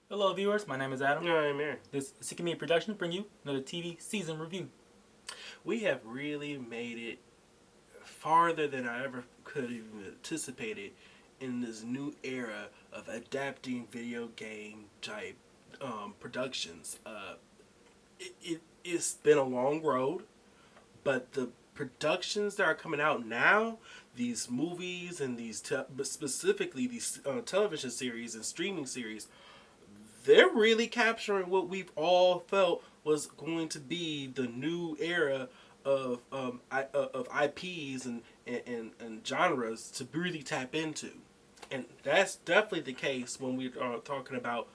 Hello viewers, my name is Adam. I'm Aaron. This is Seeking Me Production bring you another TV season review. We have really made it farther than I ever could have even anticipated in this new era of adapting video game type productions. It's been a long road, but the productions that are coming out now, these movies and but specifically these television series and streaming series, they're really capturing what we've all felt was going to be the new era of IPs and genres to really tap into, and that's definitely the case when we are talking about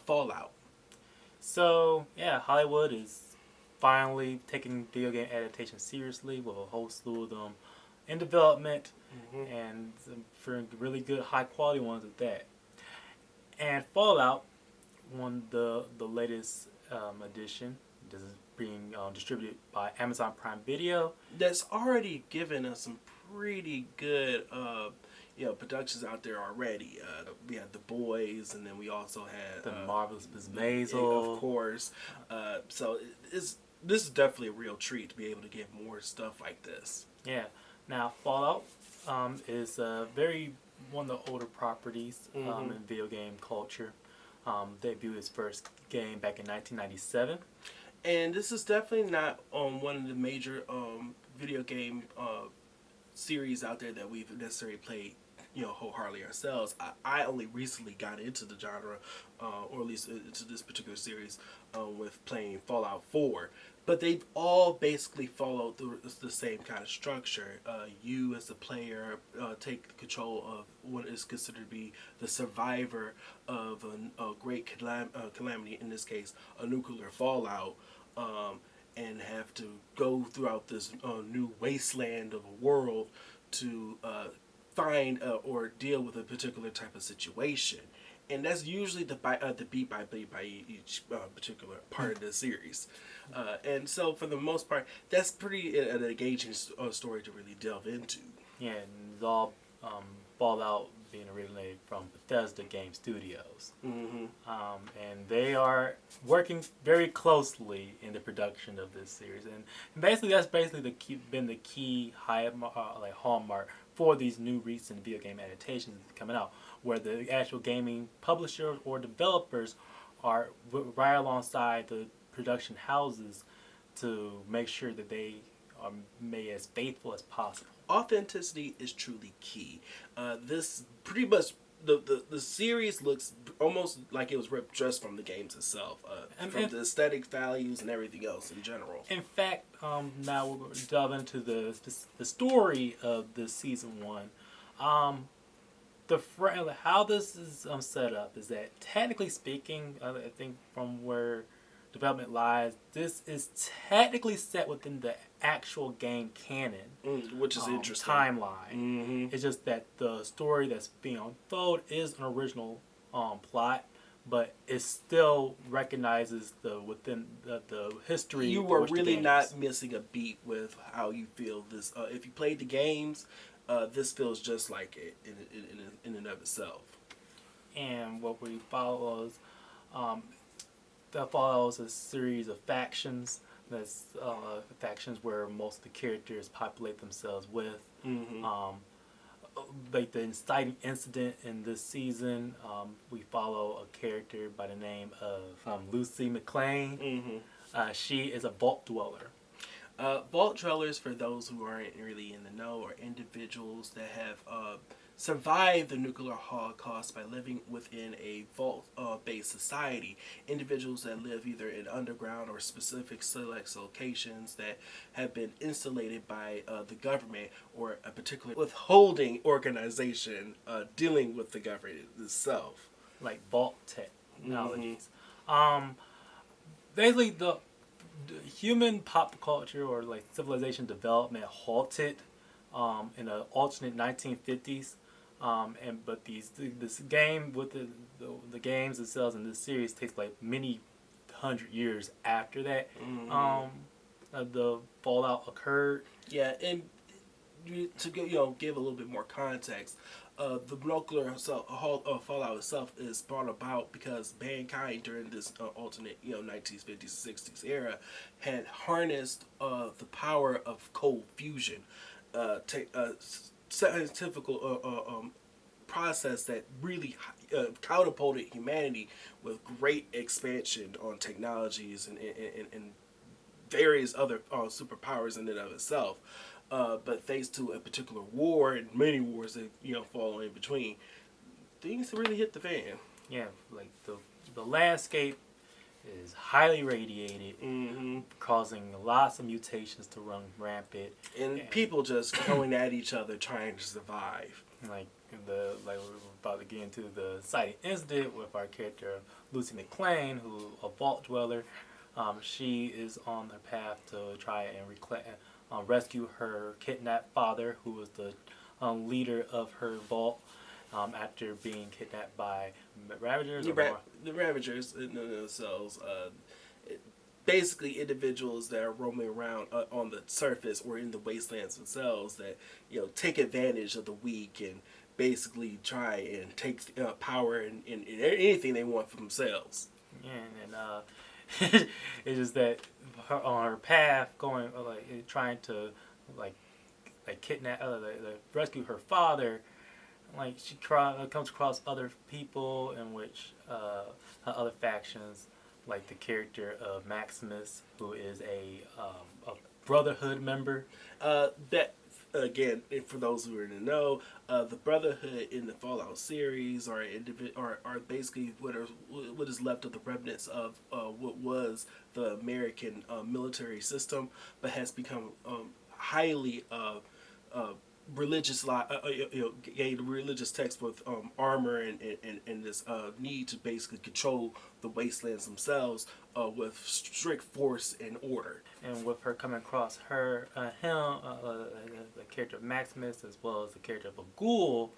Fallout. So yeah, Hollywood is finally taking video game adaptation seriously with a whole slew of them in development, and for really good high quality ones at that. And Fallout won the latest edition. This is being distributed by Amazon Prime Video. That's already given us some pretty good productions out there already. We had The Boys, and then we also had The Marvelous Miss Maisel, of course. So this is definitely a real treat to be able to get more stuff like this. Yeah. Now Fallout is one of the older properties in video game culture. Debuted its first game back in 1997. And this is definitely not one of the major video game series out there that we've necessarily played, wholeheartedly ourselves. I only recently got into the genre, or at least into this particular series, with playing Fallout 4. But they've all basically followed the same kind of structure. You as the player take control of what is considered to be the survivor of a great calamity, in this case a nuclear fallout, and have to go throughout this new wasteland of a world to find or deal with a particular type of situation. And that's usually the beat by beat by each particular part of the series. And so for the most part, that's pretty an engaging story to really delve into. Yeah, and it's all Fallout being originated from Bethesda Game Studios. And they are working very closely in the production of this series. And basically that's basically been the key hallmark for these new recent video game adaptations coming out, where the actual gaming publishers or developers are right alongside the production houses to make sure that they are made as faithful as possible. Authenticity is truly key. This pretty much the series looks almost like it was ripped just from the games itself, from the aesthetic values and everything else in general. In fact, now we're going to delve into the story of this season one. How this is set up is that, technically speaking, I think from where development lies, this is technically set within the actual game canon, which is interesting timeline. It's just that the story that's being unfolded is an original plot, but it still recognizes within the history. You were really not missing a beat with how you feel this. If you played the games, this feels just like it in and of itself. And what we follow is that follows a series of factions. That's factions where most of the characters populate themselves with. Like the inciting incident in this season, we follow a character by the name of Lucy McLean. She is a vault dweller. Vault dwellers, for those who aren't really in the know, are individuals that have survived the nuclear holocaust by living within a vault-based society. Individuals that live either in underground or specific select locations that have been insulated by the government or a particular withholding organization dealing with the government itself. Like vault technologies. Basically, the human pop culture or like civilization development halted in the alternate 1950s, but this game with the games themselves in this series takes place many hundred years after that. The fallout occurred. Yeah, and to give a little bit more context, the nuclear fallout itself is brought about because mankind during this alternate 1950s 60s era had harnessed the power of cold fusion, scientific process that really catapulted humanity with great expansion on technologies and various other superpowers in and of itself. But thanks to a particular war and many wars that fall in between, things really hit the fan. Yeah, like the landscape is highly radiated, causing lots of mutations to run rampant, and people just going at each other trying to survive. Like we're about to get into the exciting incident with our character Lucy McClane, who a vault dweller. She is on her path to try and rescue her kidnapped father, who was the leader of her vault, after being kidnapped by Ravagers. The Ravagers in themselves, basically individuals that are roaming around on the surface or in the wastelands themselves that take advantage of the weak and basically try and take power and anything they want for themselves. Yeah, and it's just that on her path going trying to kidnap rescue her father, she comes across other people in which other factions, like the character of Maximus, who is a Brotherhood member. That again, for those who are in the know, the Brotherhood in the Fallout series are basically what is left of the remnants of what was the American military system, but has become highly religious, gained religious text with armor and this need to basically control the wastelands themselves with strict force and order. And with her coming across the character of Maximus, as well as the character of a ghoul,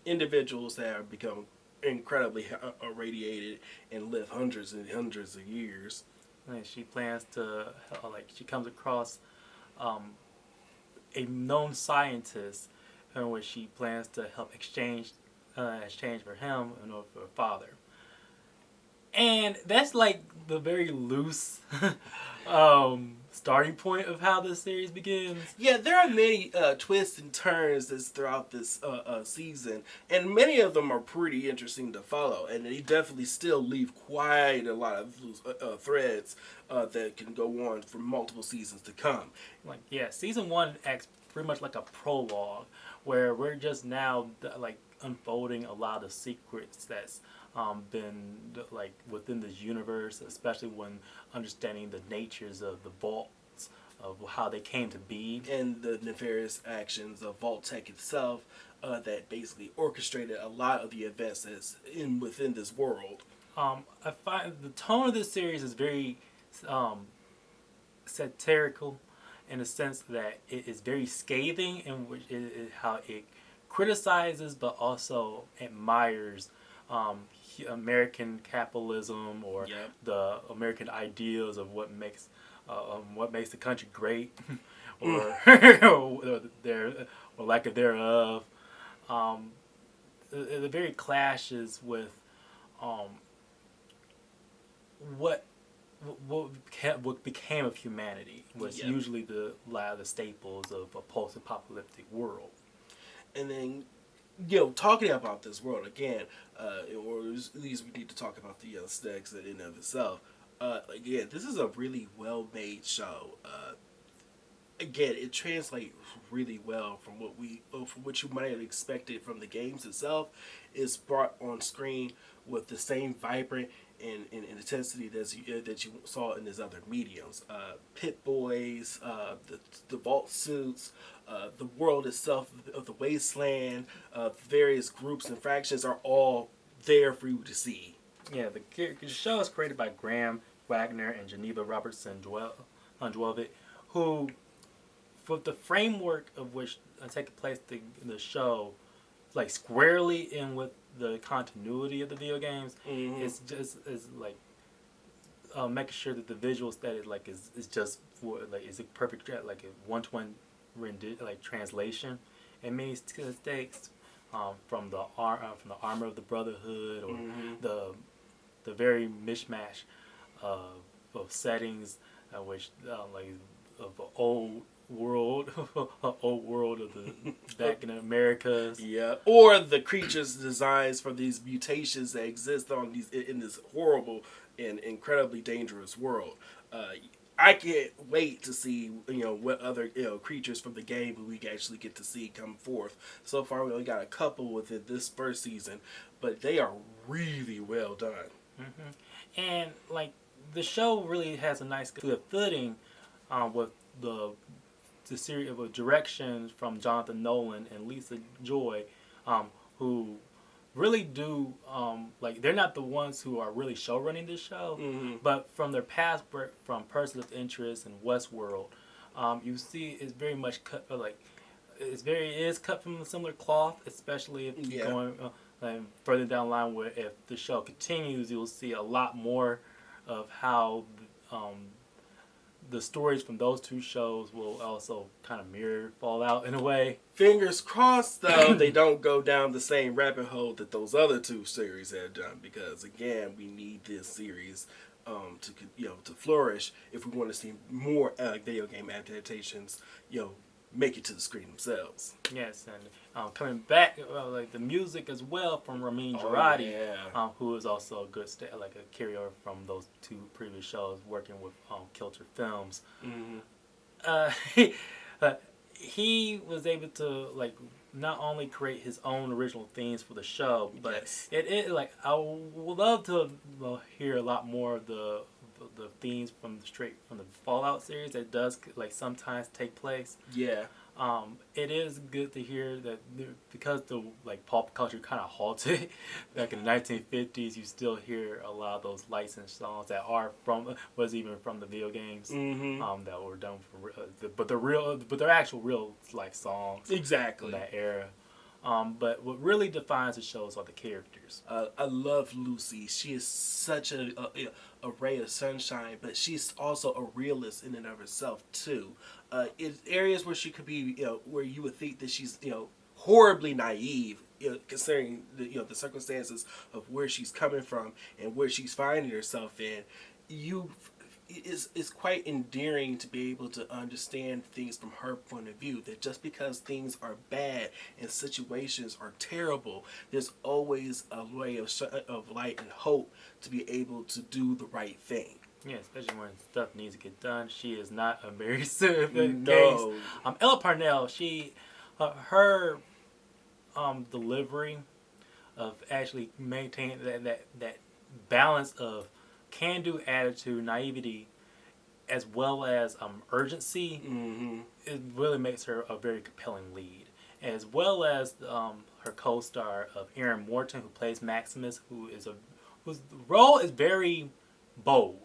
individuals that have become incredibly irradiated and live hundreds and hundreds of years. And she plans to she comes across a known scientist in which she plans to help exchange for him in order for her father. And that's like the very loose starting point of how this series begins. Yeah, there are many twists and turns throughout this season, and many of them are pretty interesting to follow, and they definitely still leave quite a lot of loose threads that can go on for multiple seasons to come. Season 1 acts pretty much like a prologue, where we're just now unfolding a lot of secrets that's been within this universe, especially when understanding the natures of the vaults, of how they came to be, and the nefarious actions of Vault Tech itself that basically orchestrated a lot of the events that's within this world. I find the tone of this series is very satirical, in the sense that it is very scathing in which how it criticizes but also admires American capitalism, or the American ideals of what makes the country great, or or lack of thereof. It very clashes with what became of humanity, was usually the staples of a post-apocalyptic world. And then, talking about this world again, or at least we need to talk about the aesthetics in and of itself. Again, this is a really well-made show. Again, it translates really well from what you might have expected from the games itself. It's brought on screen with the same vibrant and intensity that you saw in his other mediums. Pit Boys, the vault suits, the world itself of the wasteland, various groups and factions are all there for you to see. Yeah, the show is created by Graham Wagner and Geneva Robertson-Dworet, who, for the framework of which takes place in the show, squarely in with the continuity of the video games, it's making sure that the visual aesthetic is just is a perfect a 1-to-1 translation in many states, from the armor of the Brotherhood, or the very mishmash of settings, which like of the old world, old world of the back in the Americas. Yeah, or the creatures' designs for these mutations that exist on these in this horrible and incredibly dangerous world. I can't wait to see what other creatures from the game we actually get to see come forth. So far, we only got a couple within this first season, but they are really well done. And like the show really has a nice good footing with the series of directions from Jonathan Nolan and Lisa Joy, who really do like they're not the ones who are really show running this show, but from their past work from Persons of Interest and Westworld, you see it's very much cut it is cut from a similar cloth, especially if you're going further down the line, where if the show continues, you'll see a lot more of how the stories from those two shows will also kind of mirror Fallout in a way. Fingers crossed, though, they don't go down the same rabbit hole that those other two series have done, because again, we need this series to flourish if we want to see more video game adaptations make it to the screen themselves. Yes, and coming back, like the music as well from Ramin Djawadi, who is also a good like a carryover from those two previous shows, working with Kilter Films. He was able to like not only create his own original themes for the show, but it like I would love to hear a lot more of the themes from the Fallout series that does like sometimes take place. Yeah. It is good to hear that because the like pop culture kind of halted back in the 1950s. You still hear a lot of those licensed songs that are even from the video games that were done but they're actual real like songs exactly from that era. But what really defines the shows are the characters. I love Lucy. She is such a ray of sunshine, but she's also a realist in and of herself too. In areas where she could be, where you would think that she's, horribly naive, considering the circumstances of where she's coming from and where she's finding herself in. It's quite endearing to be able to understand things from her point of view, that just because things are bad and situations are terrible, there's always a ray of light and hope to be able to do the right thing. Yeah, especially when stuff needs to get done. She is not a very serious No. case. Ella Parnell, her delivery of actually maintaining that balance of can-do attitude, naivety, as well as urgency, it really makes her a very compelling lead. As well as her co-star of Aaron Morton, who plays Maximus, whose role is very bold.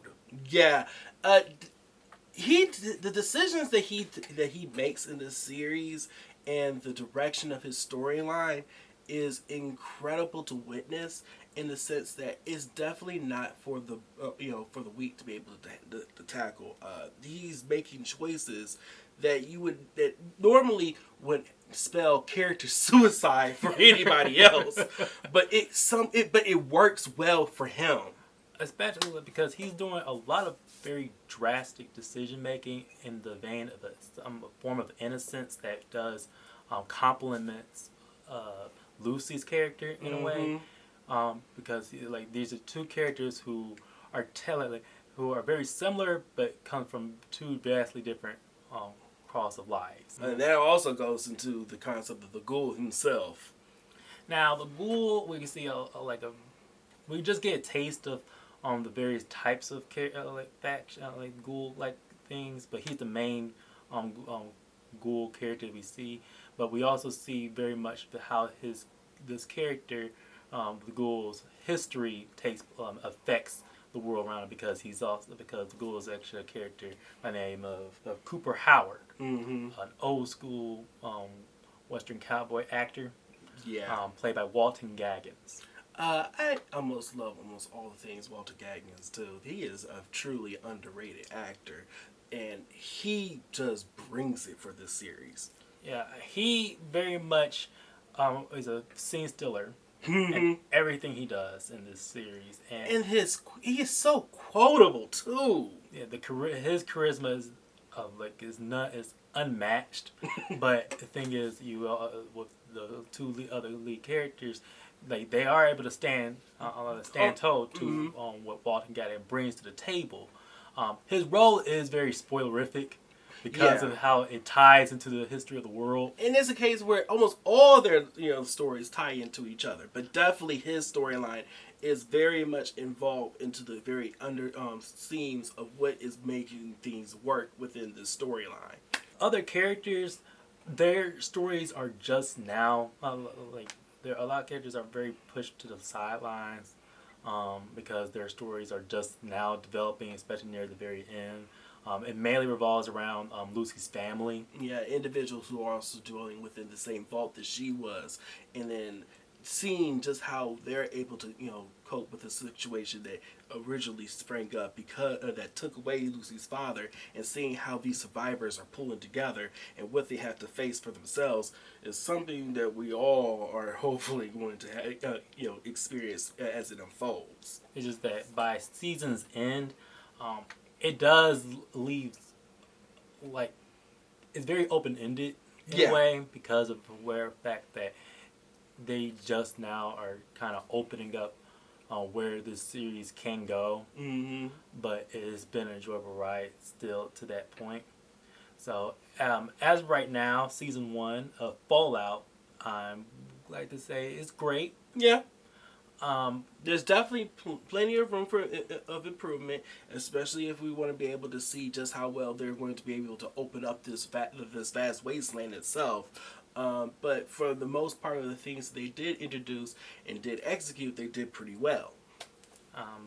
Yeah, the decisions that he makes in this series and the direction of his storyline is incredible to witness, in the sense that it's definitely not for the for the weak to be able to tackle. He's making choices that normally would spell character suicide for anybody else, but it works well for him. Especially because he's doing a lot of very drastic decision making in the vein of a form of innocence that does complements Lucy's character in a way, because like these are two characters who are who are very similar but come from two vastly different cross of lives. And that also goes into the concept of the ghoul himself. Now the ghoul, we can see we just get a taste of the various types of ghoul like things, but he's the main ghoul character we see. But we also see very much how this character, the ghoul's history affects the world around him, because the ghoul is actually a character by the name of Cooper Howard, an old school Western cowboy actor, played by Walton Goggins. I love almost all the things Walter Goggins do. He is a truly underrated actor. and he just brings it for this series. Yeah, he very much is a scene stealer in everything he does in this series, and he is so quotable too. Yeah, his charisma is unmatched. But the thing is, with the other lead characters, like they are able to stand toe to what Walton Gattin brings to the table. His role is very spoilerific because of how it ties into the history of the world. And it's a case where almost all their stories tie into each other, but definitely his storyline is very much involved into the very scenes of what is making things work within the storyline. Other characters, their stories are just now a lot of characters are very pushed to the sidelines because their stories are just now developing, especially near the very end. It mainly revolves around Lucy's family. Yeah, individuals who are also dwelling within the same vault that she was, and then seeing just how they're able to cope with the situation that originally sprang up because that took away Lucy's father, and seeing how these survivors are pulling together and what they have to face for themselves is something that we all are hopefully going to experience as it unfolds. It's just that by season's end, it does leave it's very open-ended in a way because of the fact that they just now are kind of opening up where this series can go. But it has been an enjoyable ride still to that point. So as of right now, season 1 of Fallout, I'm glad to say is great. Yeah. There's definitely plenty of room of improvement, especially if we want to be able to see just how well they're going to be able to open up this vast wasteland itself. But for the most part of the things they did introduce and did execute, they did pretty well.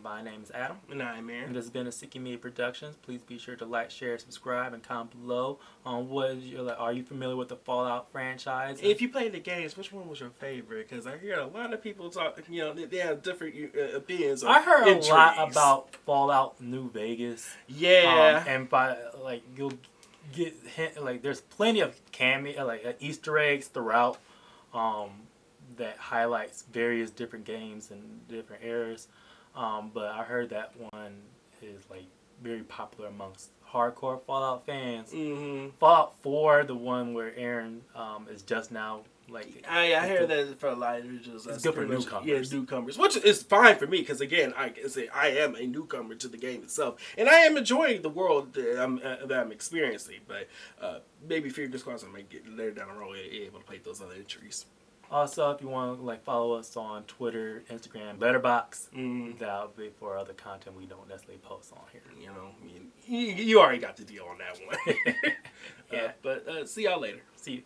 My name is Adam. And I'm Aaron. And this has been a Seeking Media Productions. Please be sure to like, share, subscribe, and comment below on are you familiar with the Fallout franchise? If you played the games, which one was your favorite? Because I hear a lot of people talk, they have different opinions. I heard a lot about Fallout New Vegas. Yeah. And by you'll get there's plenty of Easter eggs throughout that highlights various different games and different eras. But I heard that one is very popular amongst hardcore Fallout fans. Fallout 4, the one where Aaron is just now I hear that for a lot of individuals. It's good for newcomers. Yeah, newcomers, which is fine for me because again, I am a newcomer to the game itself, and I am enjoying the world that I'm experiencing. But maybe fingers crossed, I might get later down the road able to play those other entries. Also, if you want to follow us on Twitter, Instagram, Letterboxd, that'll be for other content we don't necessarily post on here. You already got the deal on that one. But see y'all later. See you.